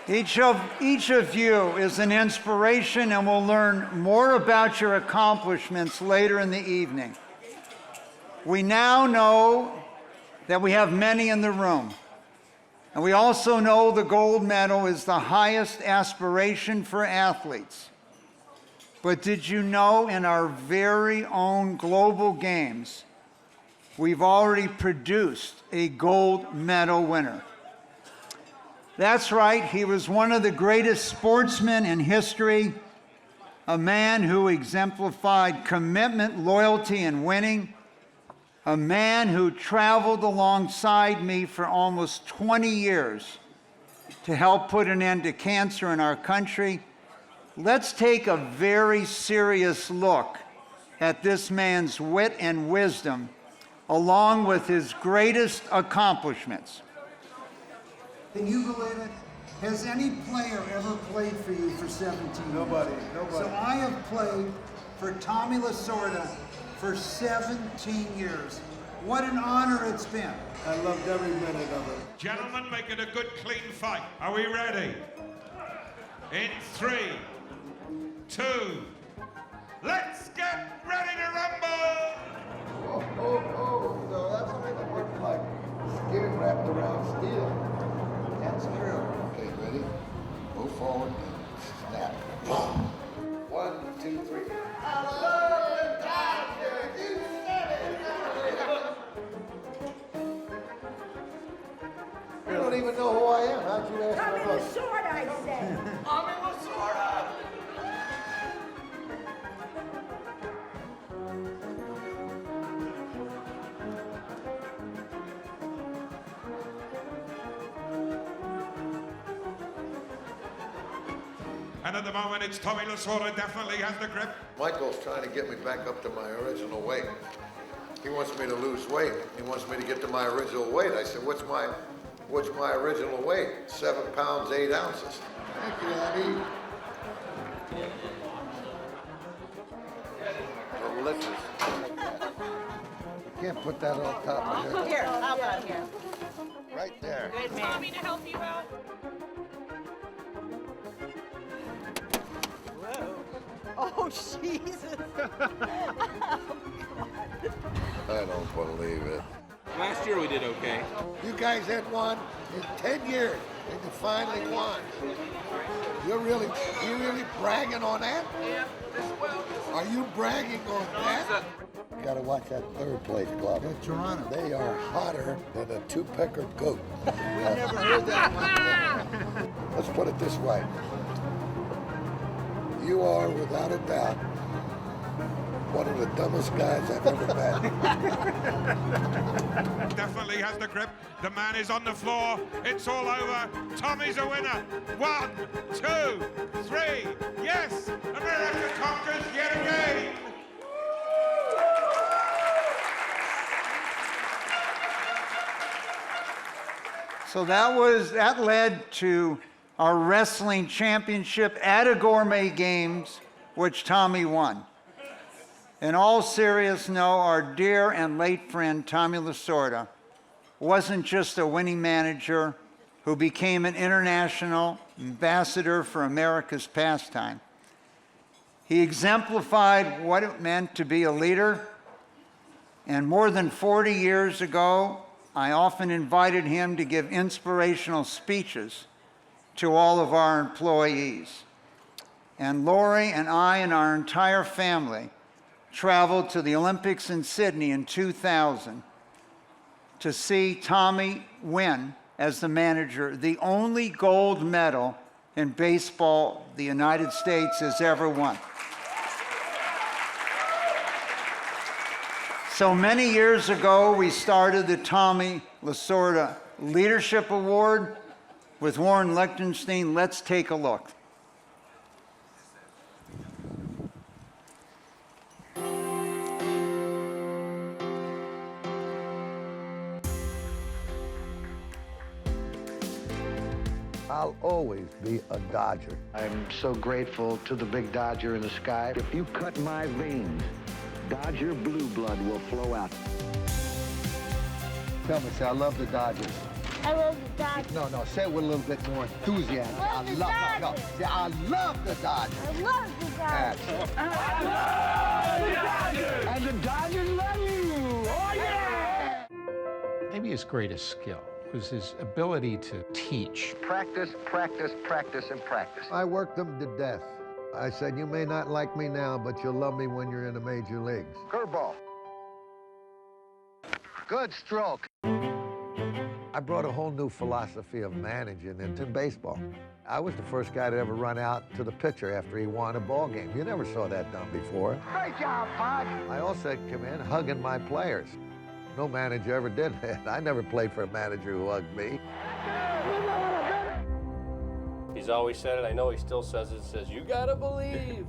Each of you is an inspiration, and we'll learn more about your accomplishments later in the evening. We now know that we have many in the room, and we also know the gold medal is the highest aspiration for athletes. But did you know in our very own Global Games, we've already produced a gold medal winner? That's right, he was one of the greatest sportsmen in history, a man who exemplified commitment, loyalty, and winning, a man who traveled alongside me for almost 20 years to help put an end to cancer in our country. Let's take a very serious look at this man's wit and wisdom, along with his greatest accomplishments. Can you believe it? Has any player ever played for you for 17 years? Nobody. So I have played for Tommy Lasorda for 17 years. What an honor it's been. I loved every minute of it. Gentlemen, make it a good, clean fight. Are we ready? In 3, 2, let's get ready to rumble! So that's what it looks like. Skin wrapped around steel. That's true. Okay, ready? Move forward and snap. 1, 2, 3. I love the Dodgers. You said it. You don't even know who I am. How'd you ask Tommy me about Lasorda, I said. Tommy Lasorda! And at the moment, it's Tommy Lasorda definitely has the grip. Michael's trying to get me back up to my original weight. He wants me to lose weight. He wants me to get to my original weight. I said, what's my original weight? 7 pounds, 8 ounces. Thank you, Abby. The lips. You can't put that on top of Here, how about here? Right there. Good man. Want me to help you out? Oh, Jesus. I don't believe it. Last year we did okay. You guys had won in 10 years, and you finally won. You really bragging on that? Yeah, well. Are you bragging on that? Gotta watch that third place club. Yeah, Toronto. They are hotter than a two-pecker goat. We never heard that one. Let's put it this way. You are, without a doubt, one of the dumbest guys I've ever met. Definitely has the grip. The man is on the floor. It's all over. Tommy's a winner. 1, 2, 3. Yes, America conquers yet again. So that led to our wrestling championship at a Gourmet Games, which Tommy won. In all seriousness, no, our dear and late friend Tommy Lasorda wasn't just a winning manager who became an international ambassador for America's pastime. He exemplified what it meant to be a leader, and more than 40 years ago, I often invited him to give inspirational speeches to all of our employees. And Lori and I and our entire family traveled to the Olympics in Sydney in 2000 to see Tommy win as the manager, the only gold medal in baseball the United States has ever won. So many years ago, we started the Tommy Lasorda Leadership Award with Warren Lichtenstein. Let's take a look. I'll always be a Dodger. I'm so grateful to the big Dodger in the sky. If you cut my veins, Dodger blue blood will flow out. Tell me, say, I love the Dodgers. I love the Dodgers. No, say it with a little bit more enthusiasm. Love the Dodgers. Say, I love the Dodgers. I love the Dodgers. And the Dodgers love you! Oh, yeah! Maybe his greatest skill was his ability to teach. Practice, practice, practice, and practice. I worked them to death. I said, you may not like me now, but you'll love me when you're in the major leagues. Curveball. Good stroke. I brought a whole new philosophy of managing into baseball. I was the first guy to ever run out to the pitcher after he won a ball game. You never saw that done before. Great job, Pog. I also come in hugging my players. No manager ever did that. I never played for a manager who hugged me. He's always said it. I know he still says it. Says, you gotta believe.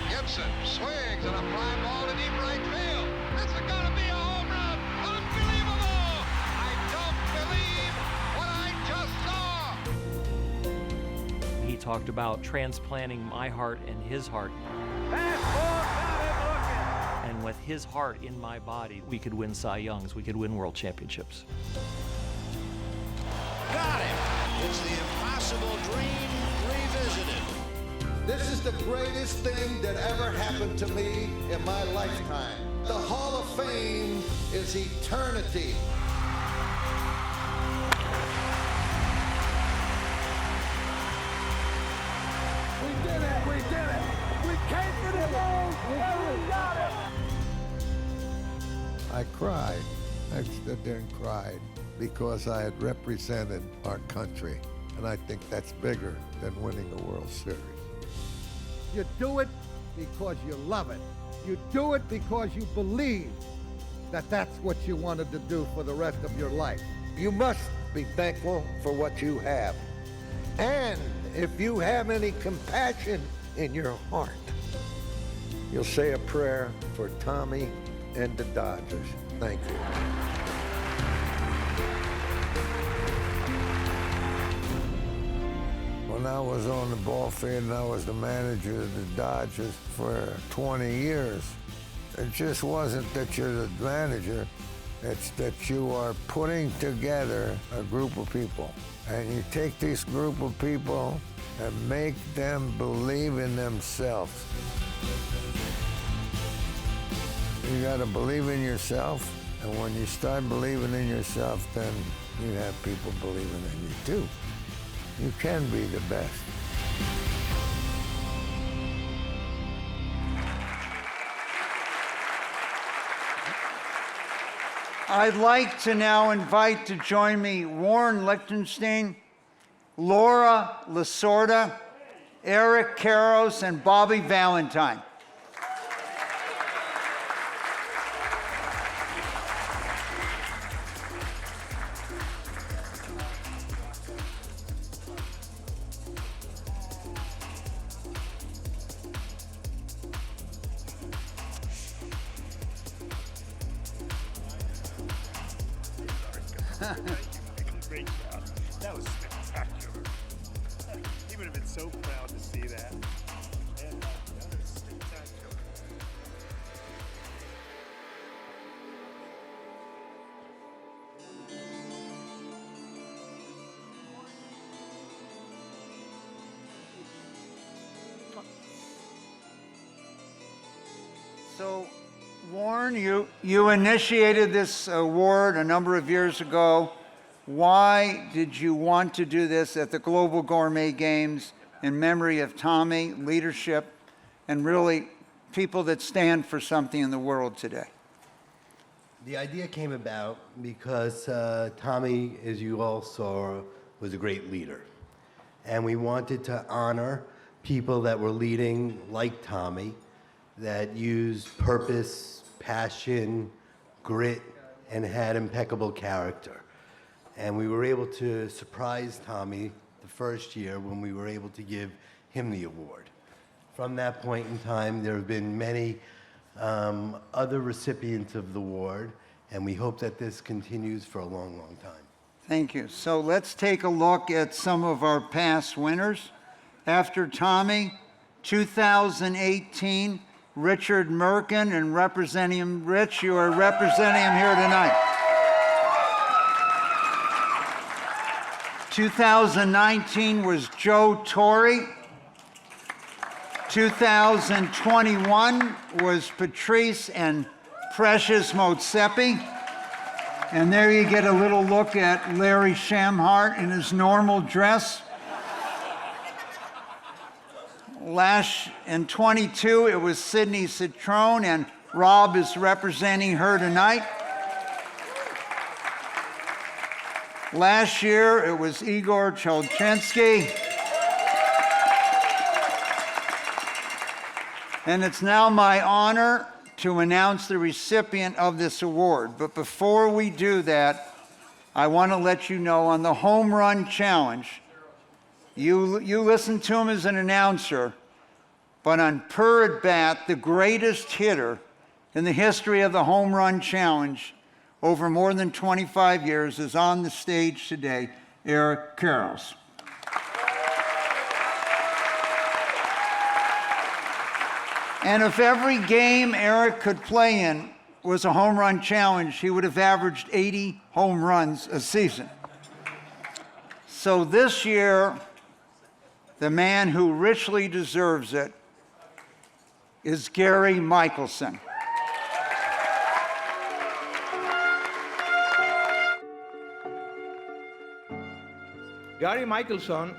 Gibson swings and a fly ball to deep right field. This is gonna be a home run. Unbelievable! I don't believe what I just saw. He talked about transplanting my heart and his heart. And with his heart in my body, we could win Cy Youngs, we could win world championships. Got him! It's the impossible dream revisited. This is the greatest thing that ever happened to me in my lifetime. The Hall of Fame is eternity. We did it! We did it! We came to the moon! And we got it! I cried. I stood there and cried because I had represented our country. And I think that's bigger than winning a World Series. You do it because you love it. You do it because you believe that that's what you wanted to do for the rest of your life. You must be thankful for what you have. And if you have any compassion in your heart, you'll say a prayer for Tommy and the Dodgers. Thank you. When I was on the ball field and I was the manager of the Dodgers for 20 years, it just wasn't that you're the manager, it's that you are putting together a group of people. And you take this group of people and make them believe in themselves. You gotta believe in yourself, and when you start believing in yourself, then you have people believing in you too. You can be the best. I'd like to now invite to join me Warren Lichtenstein, Laura Lasorda, Eric Karros, and Bobby Valentine. Great job. That was spectacular. He would have been so proud to see that. Yeah, that was spectacular. So, Warren, you initiated this award a number of years ago. Why did you want to do this at the Global Gourmet Games in memory of Tommy, leadership, and really people that stand for something in the world today? The idea came about because Tommy, as you all saw, was a great leader. And we wanted to honor people that were leading like Tommy, that used purpose, passion, grit, and had impeccable character. And we were able to surprise Tommy the first year when we were able to give him the award. From that point in time, there have been many other recipients of the award, and we hope that this continues for a long, long time. Thank you. So let's take a look at some of our past winners. After Tommy, 2018, Richard Milken, and representing him, Rich, you are representing him here tonight. 2019 was Joe Torre. 2021 was Patrice and Precious Motsepi. And there you get a little look at Larry Shamhart in his normal dress. In 22, it was Sydney Citrone, and Rob is representing her tonight. Last year, it was Igor Cholchinsky. And it's now my honor to announce the recipient of this award. But before we do that, I want to let you know on the Home Run Challenge, you listen to him as an announcer, but on per at bat, the greatest hitter in the history of the Home Run Challenge over more than 25 years is on the stage today, Eric Karros. And if every game Eric could play in was a home run challenge, he would have averaged 80 home runs a season. So this year, the man who richly deserves it is Gary Michelson. Gary Michelson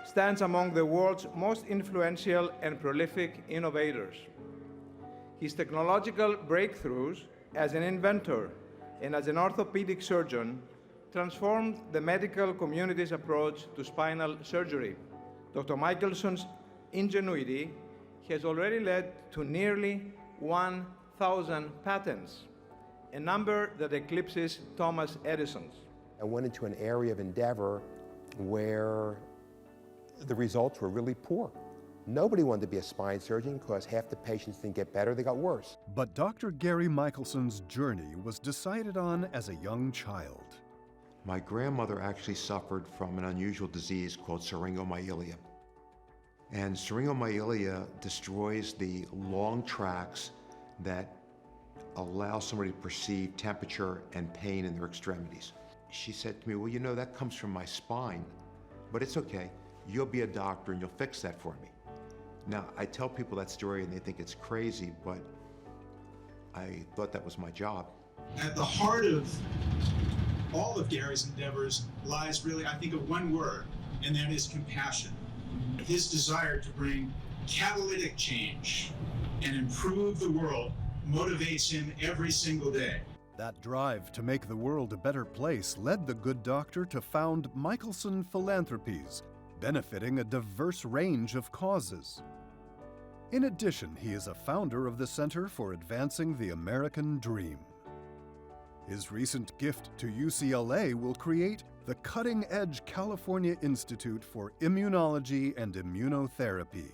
stands among the world's most influential and prolific innovators. His technological breakthroughs as an inventor and as an orthopedic surgeon transformed the medical community's approach to spinal surgery. Dr. Michelson's ingenuity has already led to nearly 1,000 patents, a number that eclipses Thomas Edison's. I went into an area of endeavor where the results were really poor. Nobody wanted to be a spine surgeon because half the patients didn't get better, they got worse. But Dr. Gary Michelson's journey was decided on as a young child. My grandmother actually suffered from an unusual disease called syringomyelia. And syringomyelia destroys the long tracts that allow somebody to perceive temperature and pain in their extremities. She said to me, well, you know, that comes from my spine, but it's okay. You'll be a doctor and you'll fix that for me. Now, I tell people that story and they think it's crazy, but I thought that was my job. At the heart of all of Gary's endeavors lies really, I think, of one word, and that is compassion. His desire to bring catalytic change and improve the world motivates him every single day. That drive to make the world a better place led the good doctor to found Michelson Philanthropies, benefiting a diverse range of causes. In addition, he is a founder of the Center for Advancing the American Dream. His recent gift to UCLA will create the cutting-edge California Institute for Immunology and Immunotherapy.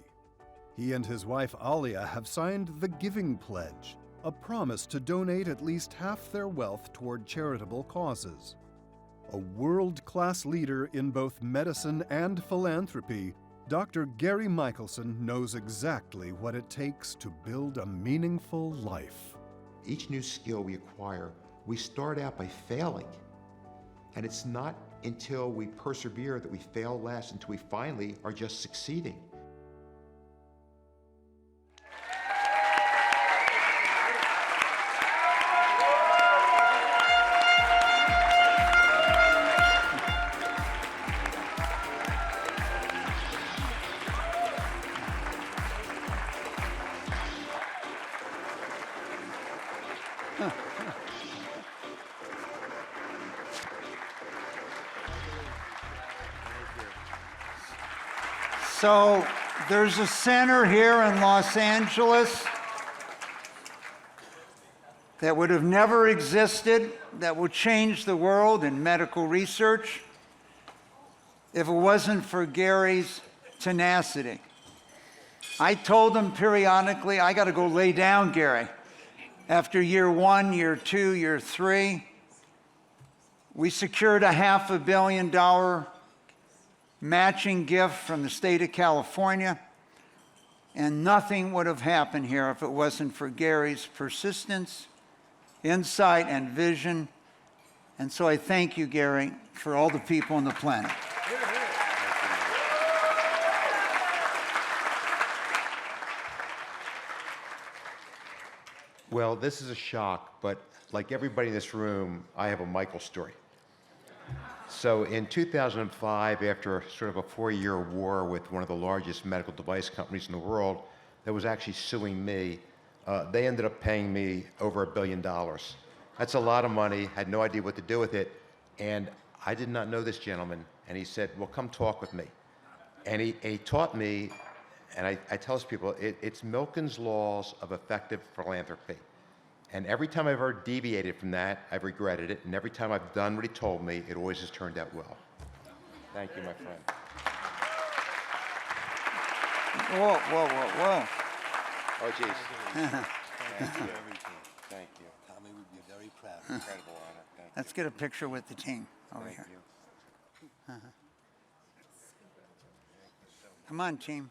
He and his wife Alia have signed the Giving Pledge, a promise to donate at least half their wealth toward charitable causes. A world-class leader in both medicine and philanthropy, Dr. Gary Michelson knows exactly what it takes to build a meaningful life. Each new skill we acquire, we start out by failing. And it's not until we persevere that we fail less, until we finally are just succeeding. So there's a center here in Los Angeles that would have never existed, that will change the world in medical research if it wasn't for Gary's tenacity. I told him periodically, I got to go lay down, Gary. After year 1, year 2, year 3, we secured a $500 million matching gift from the state of California, and nothing would have happened here if it wasn't for Gary's persistence, insight, and vision. And so I thank you, Gary, for all the people on the planet. Well, this is a shock, but like everybody in this room, I have a Michael story. So in 2005, after sort of a 4-year war with one of the largest medical device companies in the world that was actually suing me, they ended up paying me over $1 billion. That's a lot of money, had no idea what to do with it, and I did not know this gentleman, and he said, well, come talk with me. And he taught me, and I tell these people, it's Milken's laws of effective philanthropy. And every time I've ever deviated from that, I've regretted it. And every time I've done what he told me, it always has turned out well. Thank you, my friend. Whoa, whoa, whoa, whoa. Oh, geez. Thank you. Thank you. Tommy would be very proud. Incredible honor. Thank Let's get a picture with the team over Thank here. you. Come on, team.